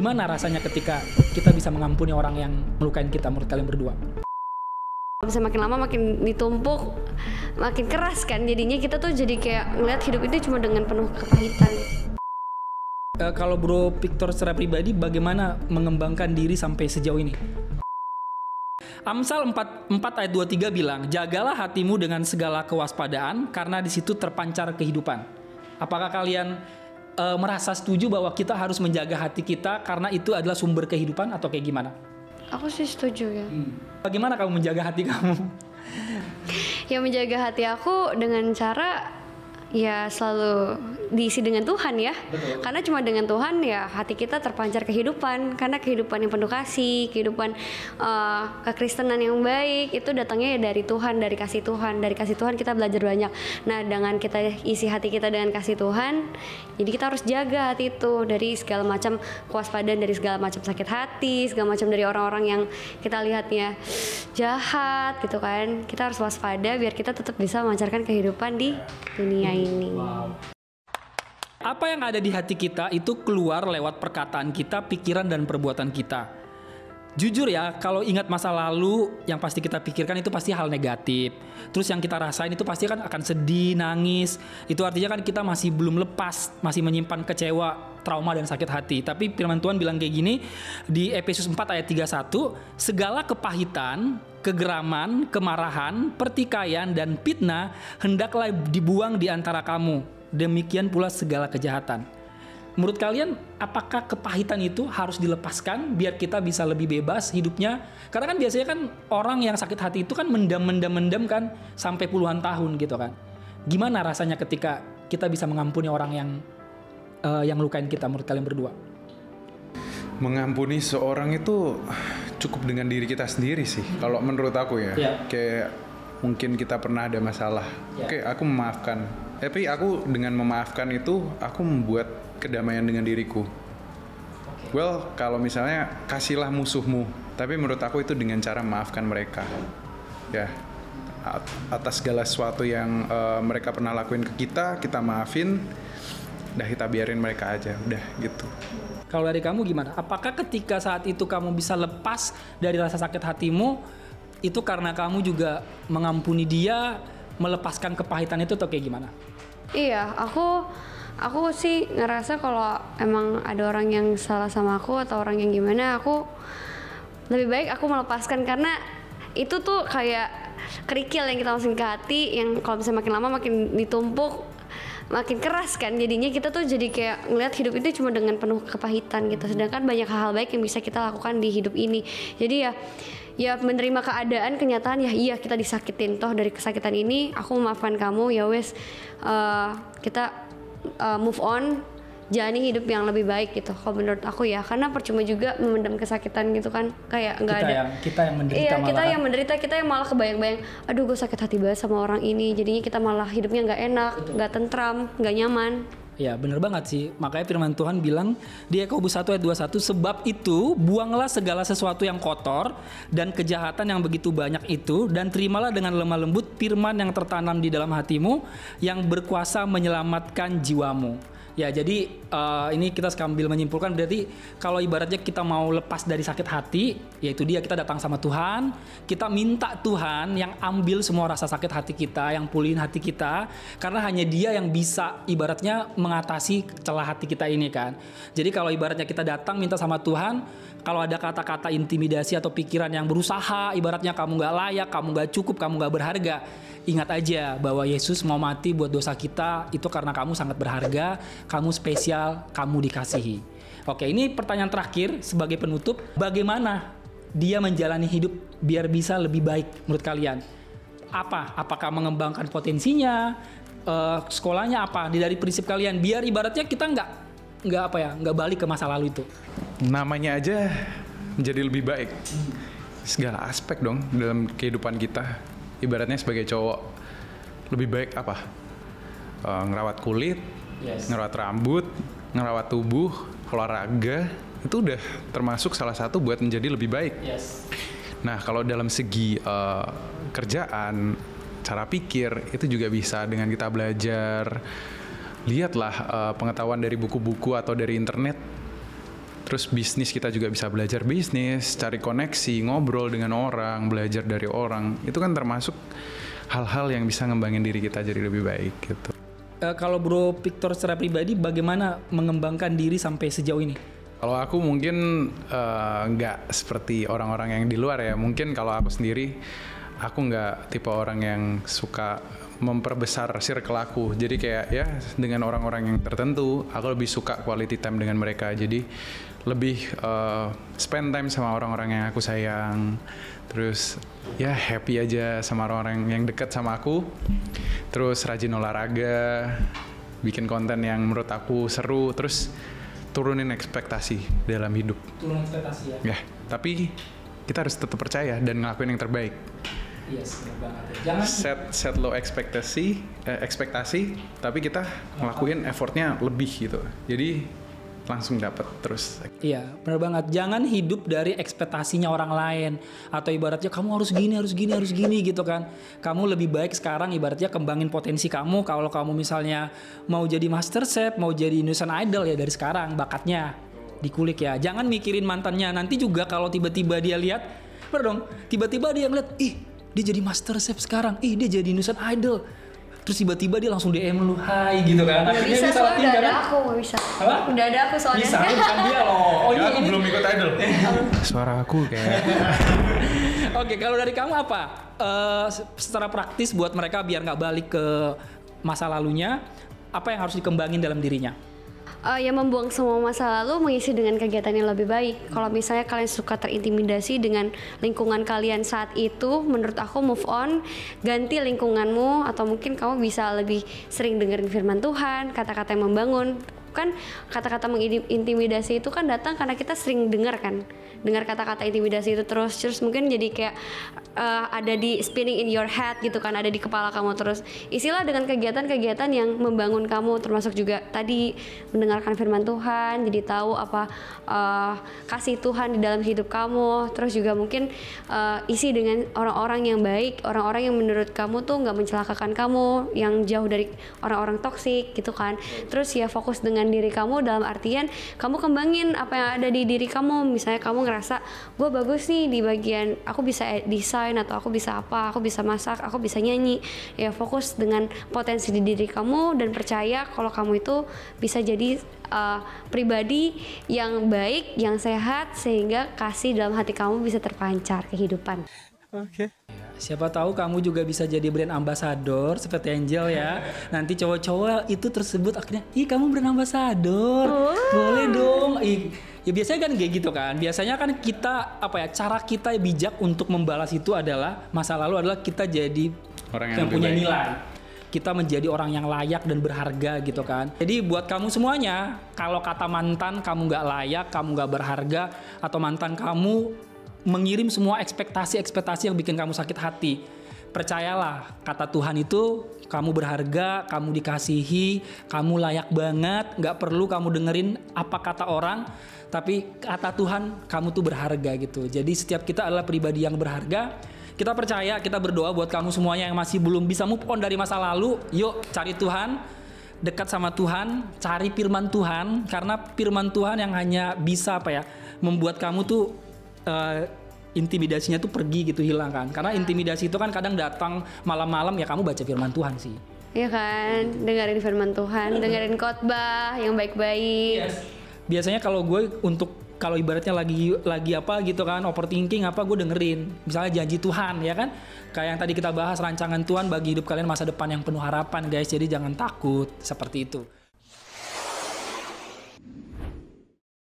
Gimana rasanya ketika kita bisa mengampuni orang yang melukain kita menurut kalian berdua? Bisa makin lama makin ditumpuk, makin keras kan, jadinya kita tuh jadi kayak ngeliat hidup itu cuma dengan penuh kepahitan. Kalau Bro Victor secara pribadi bagaimana mengembangkan diri sampai sejauh ini? Amsal 4 ayat 23 bilang, jagalah hatimu dengan segala kewaspadaan karena di situ terpancar kehidupan. Apakah kalian merasa setuju bahwa kita harus menjaga hati kita karena itu adalah sumber kehidupan atau kayak gimana? Aku sih setuju ya. Bagaimana kamu menjaga hati kamu? Ya menjaga hati aku dengan cara ya selalu diisi dengan Tuhan ya. Betul. Karena cuma dengan Tuhan ya hati kita terpancar kehidupan. Karena kehidupan yang penuh kasih, kehidupan kekristenan yang baik itu datangnya ya dari Tuhan, dari kasih Tuhan. Dari kasih Tuhan kita belajar banyak. Nah dengan kita isi hati kita dengan kasih Tuhan, jadi kita harus jaga hati itu dari segala macam kewaspadaan, dari segala macam sakit hati, segala macam dari orang-orang yang kita lihatnya jahat gitu kan. Kita harus waspada biar kita tetap bisa memancarkan kehidupan di dunia ini. Wow. Apa yang ada di hati kita itu keluar lewat perkataan kita, pikiran dan perbuatan kita. Jujur ya, kalau ingat masa lalu, yang pasti kita pikirkan itu pasti hal negatif. Terus yang kita rasain itu pasti kan akan sedih, nangis. Itu artinya kan kita masih belum lepas, masih menyimpan kecewa, trauma dan sakit hati. Tapi firman Tuhan bilang kayak gini di Efesus 4 ayat 31, segala kepahitan, kegeraman, kemarahan, pertikaian dan fitnah hendaklah dibuang di antara kamu. Demikian pula segala kejahatan. Menurut kalian, apakah kepahitan itu harus dilepaskan biar kita bisa lebih bebas hidupnya? Karena kan biasanya kan orang yang sakit hati itu kan mendam kan sampai puluhan tahun gitu kan. Gimana rasanya ketika kita bisa mengampuni orang yang lukain kita menurut kalian berdua? Mengampuni seorang itu cukup dengan diri kita sendiri sih. Kalau menurut aku ya, kayak mungkin kita pernah ada masalah. Oke, aku memaafkan. Tapi aku dengan memaafkan itu, aku membuat kedamaian dengan diriku. Well, kalau misalnya kasihlah musuhmu, tapi menurut aku itu dengan cara memaafkan mereka. Ya, atas segala sesuatu yang mereka pernah lakuin ke kita maafin. Udah kita biarin mereka aja, udah gitu. Kalau dari kamu gimana? Apakah ketika saat itu kamu bisa lepas dari rasa sakit hatimu, itu karena kamu juga mengampuni dia, melepaskan kepahitan itu atau kayak gimana? Iya, aku sih ngerasa kalau emang ada orang yang salah sama aku atau orang yang gimana, aku lebih baik aku melepaskan karena itu tuh kayak kerikil yang kita masukin ke hati yang kalau misalnya makin lama makin ditumpuk, makin keras kan, jadinya kita tuh jadi kayak ngeliat hidup itu cuma dengan penuh kepahitan gitu. Sedangkan banyak hal-hal baik yang bisa kita lakukan di hidup ini. Jadi ya menerima keadaan, kenyataan ya iya kita disakitin, toh dari kesakitan ini aku memaafkan kamu, ya wes kita move on, jalani hidup yang lebih baik gitu kalau menurut aku ya. Karena percuma juga memendam kesakitan gitu kan, kayak nggak ada kita yang menderita. Iya, malah. kita yang malah kebayang-bayang, aduh gue sakit hati banget sama orang ini, jadinya kita malah hidupnya nggak enak, nggak tentram, nggak nyaman. Ya benar banget sih, makanya firman Tuhan bilang di Yakobus 1 ayat 21, sebab itu buanglah segala sesuatu yang kotor dan kejahatan yang begitu banyak itu, dan terimalah dengan lemah lembut firman yang tertanam di dalam hatimu yang berkuasa menyelamatkan jiwamu. Ya jadi ini kita sambil menyimpulkan, berarti kalau ibaratnya kita mau lepas dari sakit hati, yaitu dia kita datang sama Tuhan, kita minta Tuhan yang ambil semua rasa sakit hati kita, yang pulihin hati kita, karena hanya dia yang bisa ibaratnya mengatasi celah hati kita ini kan. Jadi kalau ibaratnya kita datang minta sama Tuhan, kalau ada kata-kata intimidasi atau pikiran yang berusaha, ibaratnya kamu gak layak, kamu gak cukup, kamu gak berharga, ingat aja bahwa Yesus mau mati buat dosa kita, itu karena kamu sangat berharga, kamu spesial, kamu dikasihi. Oke, ini pertanyaan terakhir sebagai penutup, bagaimana dia menjalani hidup biar bisa lebih baik menurut kalian? Apakah mengembangkan potensinya, sekolahnya apa? Dari prinsip kalian, biar ibaratnya kita nggak balik ke masa lalu itu. Namanya aja menjadi lebih baik. Segala aspek dong dalam kehidupan kita. Ibaratnya sebagai cowok lebih baik apa? Ngerawat kulit, ngerawat rambut, ngerawat tubuh, olahraga, itu udah termasuk salah satu buat menjadi lebih baik. Nah kalau dalam segi kerjaan, cara pikir itu juga bisa dengan kita belajar. Lihatlah pengetahuan dari buku-buku atau dari internet. Terus bisnis kita juga bisa belajar bisnis, cari koneksi, ngobrol dengan orang, belajar dari orang. Itu kan termasuk hal-hal yang bisa ngembangin diri kita jadi lebih baik gitu. Kalau Bro Victor secara pribadi bagaimana mengembangkan diri sampai sejauh ini? Kalau aku mungkin nggak seperti orang-orang yang di luar ya. Mungkin kalau aku sendiri, aku nggak tipe orang yang suka memperbesar circle aku. Jadi kayak ya dengan orang-orang yang tertentu, aku lebih suka quality time dengan mereka. Jadi lebih spend time sama orang-orang yang aku sayang. Terus ya happy aja sama orang-orang yang dekat sama aku. Terus rajin olahraga, bikin konten yang menurut aku seru. Terus turunin ekspektasi dalam hidup. Turunin ekspektasi ya? Ya, tapi kita harus tetap percaya dan ngelakuin yang terbaik. Yes, benar banget ya. Jangan set low ekspektasi, tapi kita ngelakuin effortnya lebih gitu. Jadi langsung dapat terus. Iya, benar banget. Jangan hidup dari ekspektasinya orang lain atau ibaratnya kamu harus gini gitu kan. Kamu lebih baik sekarang ibaratnya kembangin potensi kamu. Kalau kamu misalnya mau jadi Master Chef, mau jadi Indonesian Idol ya dari sekarang bakatnya dikulik ya. Jangan mikirin mantannya. Nanti juga kalau tiba-tiba dia lihat, tiba-tiba dia ngeliat, ih dia jadi Master Chef sekarang, ih dia jadi Indonesian Idol. Terus tiba-tiba dia langsung DM lu, hai gitu kan. Gak bisa soalnya udah ada aku, gak bisa. Apa? Udah ada aku soalnya. Bisa, bukan dia loh. Oh ya, aku ini belum ikut Idol. Suara aku kayak. Oke, kalau dari kamu apa? Secara praktis buat mereka biar nggak balik ke masa lalunya, apa yang harus dikembangin dalam dirinya? Ya membuang semua masa lalu, mengisi dengan kegiatan yang lebih baik. Kalau misalnya kalian suka terintimidasi dengan lingkungan kalian saat itu, menurut aku move on, ganti lingkunganmu, atau mungkin kamu bisa lebih sering dengerin firman Tuhan, kata-kata yang membangun. Kan kata-kata mengintimidasi itu kan datang karena kita sering dengar kata-kata intimidasi itu terus mungkin jadi kayak ada di spinning in your head gitu kan, ada di kepala kamu terus. Isilah dengan kegiatan-kegiatan yang membangun kamu, termasuk juga tadi mendengarkan firman Tuhan, jadi tahu apa kasih Tuhan di dalam hidup kamu. Terus juga mungkin isi dengan orang-orang yang baik, orang-orang yang menurut kamu tuh nggak mencelakakan kamu, yang jauh dari orang-orang toksik gitu kan. Terus ya fokus dengan diri kamu, dalam artian kamu kembangin apa yang ada di diri kamu. Misalnya kamu ngerasa gue bagus nih di bagian aku bisa desain, atau aku bisa apa, aku bisa masak, aku bisa nyanyi, ya fokus dengan potensi di diri kamu dan percaya kalau kamu itu bisa jadi pribadi yang baik, yang sehat, sehingga kasih dalam hati kamu bisa terpancar kehidupan. Oke. Siapa tahu kamu juga bisa jadi brand ambassador seperti Angel ya. Nanti cowok-cowok itu tersebut akhirnya, ih kamu brand ambassador, boleh dong. Ya biasanya kan kayak gitu kan. Biasanya kan kita cara kita bijak untuk membalas itu adalah masa lalu adalah kita jadi orang yang punya nilai. Kita menjadi orang yang layak dan berharga gitu kan. Jadi buat kamu semuanya, kalau kata mantan kamu nggak layak, kamu nggak berharga, atau mantan kamu mengirim semua ekspektasi yang bikin kamu sakit hati, percayalah kata Tuhan itu kamu berharga, kamu dikasihi, kamu layak banget. Nggak perlu kamu dengerin apa kata orang, tapi kata Tuhan kamu tuh berharga gitu. Jadi setiap kita adalah pribadi yang berharga. Kita percaya, kita berdoa buat kamu semuanya yang masih belum bisa move on dari masa lalu. Yuk cari Tuhan, dekat sama Tuhan, cari firman Tuhan, karena firman Tuhan yang hanya bisa membuat kamu tuh intimidasinya tuh pergi gitu, hilang kan. Karena intimidasi itu kan kadang datang malam-malam, ya kamu baca firman Tuhan sih. Iya kan, dengerin firman Tuhan, dengerin khotbah yang baik-baik. Yes. Biasanya kalau gue kalau ibaratnya lagi apa gitu kan, overthinking apa, gue dengerin misalnya janji Tuhan ya kan, kayak yang tadi kita bahas, rancangan Tuhan bagi hidup kalian masa depan yang penuh harapan guys. Jadi jangan takut, seperti itu.